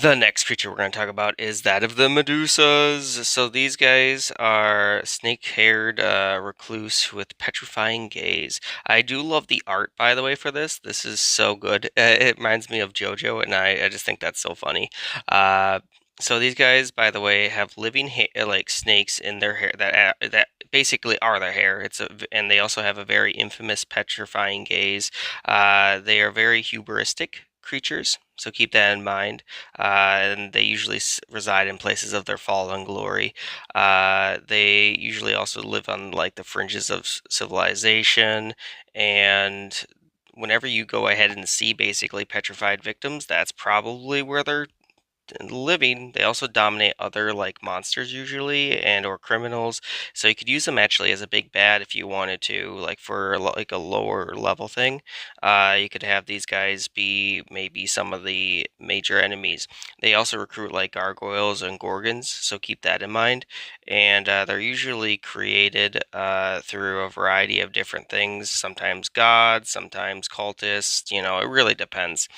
The next creature we're going to talk about is that of the Medusas. So these guys are snake-haired recluse with petrifying gaze. I do love the art, by the way, for this. This is so good. It reminds me of JoJo, and I just think that's so funny. Uh, so these guys, by the way, have living like snakes in their hair that basically are their hair. And they also have a very infamous petrifying gaze. They are very hubristic creatures, so keep that in mind. And they usually reside in places of their fallen glory. They usually also live on like the fringes of civilization, and whenever you go ahead and see basically petrified victims, that's probably where they're living. They also dominate other like monsters usually and or criminals, so you could use them actually as a big bad if you wanted to, like for like a lower level thing. You could have these guys be maybe some of the major enemies. They also recruit like gargoyles and gorgons, so keep that in mind. And they're usually created through a variety of different things, sometimes gods, sometimes cultists, it really depends.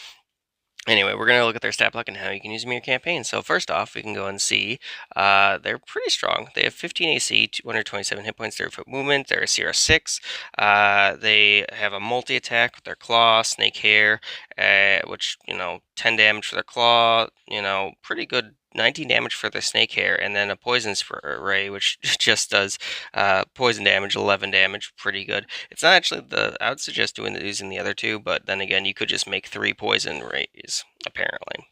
Anyway, we're going to look at their stat block and how you can use them in your campaign. So first off, we can go and see they're pretty strong. They have 15 AC, 227 hit points, 30-foot movement. They're a CR6. They have a multi-attack with their claw, snake hair, which, 10 damage for their claw, pretty good 19 damage for their snake hair, and then a poison spray, which just does poison damage, 11 damage, pretty good. It's not actually I would suggest using the other two, but then again, you could just make 3 poison rays, apparently.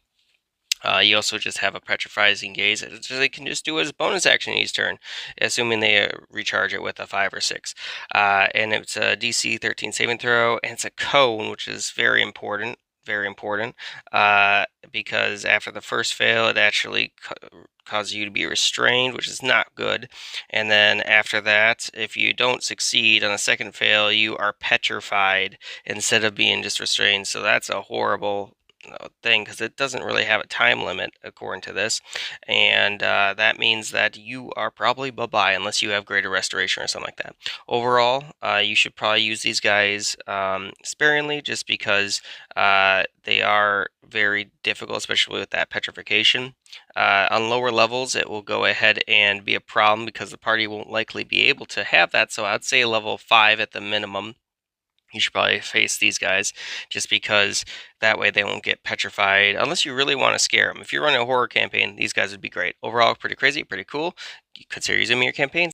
You also just have a petrifying gaze that they can just do as bonus action each turn, assuming they recharge it with a 5 or 6. And it's a DC 13 saving throw, and it's a cone, which is very important. Very important, because after the first fail, it actually causes you to be restrained, which is not good. And then after that, if you don't succeed on the second fail, you are petrified instead of being just restrained. So that's a horrible thing, because it doesn't really have a time limit according to this, and that means that you are probably bye-bye unless you have greater restoration or something like that. Overall, you should probably use these guys sparingly, just because they are very difficult, especially with that petrification. On lower levels, it will go ahead and be a problem because the party won't likely be able to have that, so I'd say level 5 at the minimum. You should probably face these guys, just because that way they won't get petrified unless you really want to scare them. If you're running a horror campaign, these guys would be great. Overall, pretty crazy, pretty cool. You consider using them in your campaigns.